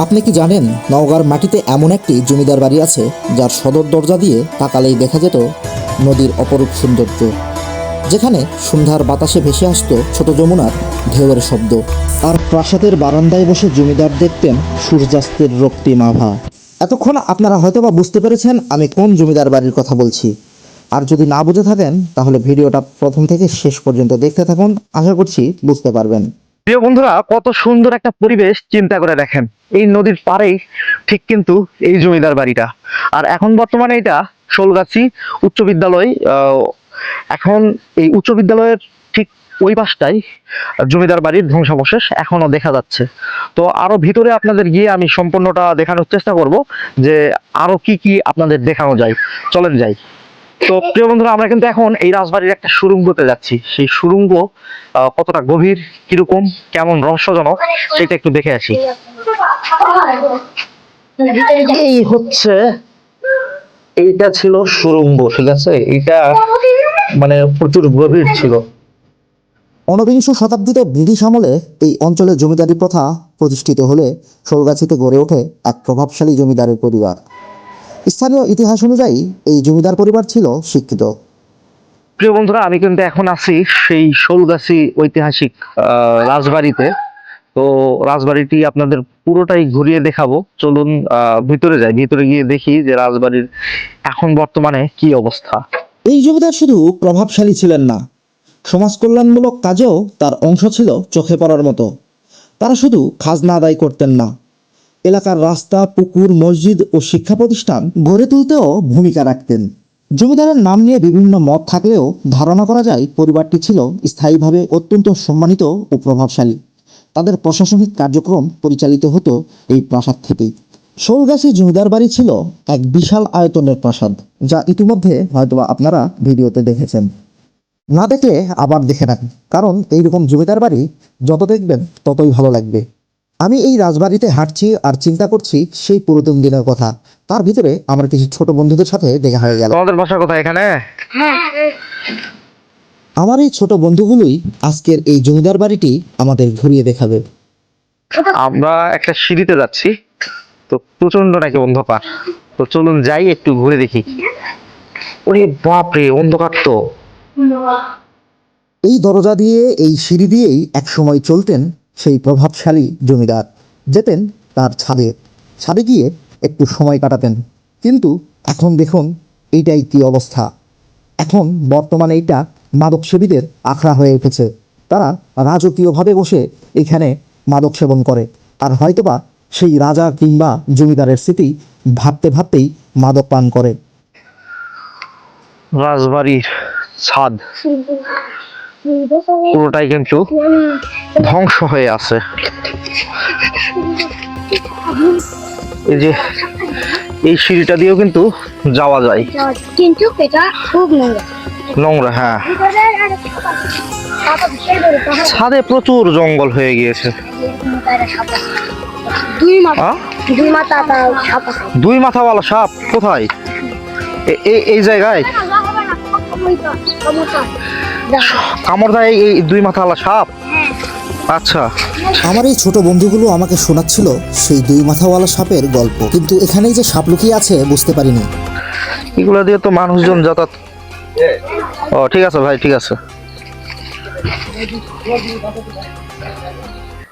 আপনি কি জানেন নওগাঁর মাটিতে এমন একটি জমিদার বাড়ি আছে যার সদর দরজা দিয়ে তাকালেই দেখা যেত নদীর অপরূপ সৌন্দর্য, যেখানে সন্ধ্যার বাতাসে ভেসে আসতো ছোট যমুনার ঢেউয়ের শব্দ, আর প্রাসাদের বারান্দায় বসে জমিদার দেখতেন সূর্যাস্তের রক্তিম আভা। এতক্ষণ আপনারা হয়তোবা বুঝতে পেরেছেন আমি কোন জমিদার বাড়ির কথা বলছি। আর যদি না বুঝে থাকেন তাহলে ভিডিওটা প্রথম থেকে শেষ পর্যন্ত দেখতে থাকুন, আশা করছি বুঝতে পারবেন। প্রিয় বন্ধুরা, কত সুন্দর একটা পরিবেশ চিন্তা করে দেখেন। এই নদীর পাড়েই ঠিক কিন্তু এই জমিদার বাড়িটা। আর এখন বর্তমানে এটা শোলগাছি উচ্চ বিদ্যালয়। এখন এই উচ্চ বিদ্যালয়ের ঠিক ওই পাশটাই জমিদার বাড়ির ধ্বংসাবশেষ এখনো দেখা যাচ্ছে। তো আরো ভিতরে আপনাদের গিয়ে আমি সম্পূর্ণটা দেখানোর চেষ্টা করব যে আরো কি কি আপনাদের দেখানো যায়। চলেন যাই। তো প্রিয় বন্ধুরা, আমরা কিন্তু এখন এই রাজবাড়ির একটা সুড়ঙ্গতে যাচ্ছি। সেই সুড়ঙ্গ কতটা গভীর, কিরকম, কেমন রহস্যজনক সেটা একটু দেখে আসি। এই হচ্ছে, এইটা ছিল সুড়ঙ্গ, ঠিক আছে? এটা মানে প্রচুর গভীর ছিল। ঊনবিংশ শতাব্দীতে ব্রিটিশ আমলে এই অঞ্চলে জমিদারি প্রথা প্রতিষ্ঠিত হলে শোলগাছিতে গড়ে ওঠে এক প্রভাবশালী জমিদারের পরিবার। স্থানীয় ইতিহাস অনুযায়ী এই জমিদার পরিবার ছিল শিক্ষিত। প্রিয় বন্ধুরা, আমি কিন্তু এখন আছি সেই শোলগাছি ঐতিহাসিক রাজবাড়িতে। তো রাজবাড়িটি আপনাদের পুরোটাই ঘুরিয়ে দেখাবো। চলুন ভিতরে যাই, ভিতরে গিয়ে দেখি যে রাজবাড়ির এখন বর্তমানে কি অবস্থা। এই জমিদার শুধু প্রভাবশালী ছিলেন না, সমাজ কল্যাণমূলক কাজেও তার অংশ ছিল চোখে পড়ার মতো। তারা শুধু খাজনা আদায় করতেন না, এলাকার রাস্তা, পুকুর, মসজিদ ও শিক্ষা প্রতিষ্ঠান গড়ে তুলতেও ভূমিকা রাখতেন। জমিদারের নাম নিয়ে বিভিন্ন মত থাকলেও ধারণা করা যায় পরিবারটি ছিল স্থায়ীভাবে অত্যন্ত সম্মানিত ও প্রভাবশালী। তাদের প্রশাসনিক কার্যক্রম পরিচালিত হতো এই প্রাসাদ থেকেই। শোলগাছি জমিদার বাড়ি ছিল এক বিশাল আয়তনের প্রাসাদ, যা ইতিমধ্যে হয়তোবা আপনারা ভিডিওতে দেখেছেন। না দেখলে আবার দেখে রাখুন, কারণ এইরকম জমিদার বাড়ি যত দেখবেন ততই ভালো লাগবে। আমি এই রাজবাড়িতে হাঁটছি আর চিন্তা করছি সেই পুরাতন দিনের কথা। তার ভিতরে আমার কিছু ছোট বন্ধুদের সাথে দেখা হয়ে গেল। তোমাদের বাসা কোথায়? এখানে? আমার এই ছোট বন্ধুগুলোই আজকের এই জমিদার বাড়িটি আমাদের ঘুরিয়ে দেখাবে। আমরা একটা সিঁড়িতে যাচ্ছি, তো প্রচন্ড নাকি অন্ধকার। তো চলুন যাই, একটু ঘুরে দেখি। ওরে বাপরে, অন্ধকার তো। এই দরজা দিয়ে, এই সিঁড়ি দিয়েই একসময় চলতেন সেই প্রভাবশালী জমিদার। যেতেন তার ছাদে, ছাদে গিয়ে একটু সময় কাটাতেন। কিন্তু এখন দেখুন এইটাই কি অবস্থা। এখন বর্তমানে এইটা মাদক সেবীদের আখড়া হয়ে উঠেছে। তারা রাজকীয়ভাবে বসে এখানে মাদক সেবন করে, আর হয়তোবা সেই রাজা কিংবা জমিদারের স্মৃতি ভাবতে ভাবতেই মাদক পান করে। রাজবাড়ির ছাদ পুরোটাই কিন্তু ধ্বংস হয়ে আছে। এই যে এই সিঁড়িটা দিয়েও কিন্তু যাওয়া যায়, কিন্তু এটা খুব নোংরা। হ্যাঁ, ছাদে প্রচুর জঙ্গল হয়ে গিয়েছে। দুই মাথাওয়ালা সাপ কোথায়? এই জায়গায় কামড় দেয় এই দুই মাথাওয়ালা সাপ? আচ্ছা। আমার এই ছোট বন্ধুগুলো আমাকে শোনাচ্ছিল সেই দুই মাথাওয়ালা সাপের গল্প, কিন্তু এখানেই যে সাপ লুকিয়ে আছে বুঝতে পারিনি। এগুলা দিয়ে তো মানুষজন যাতায়াত। ও ঠিক আছে ভাই, ঠিক আছে।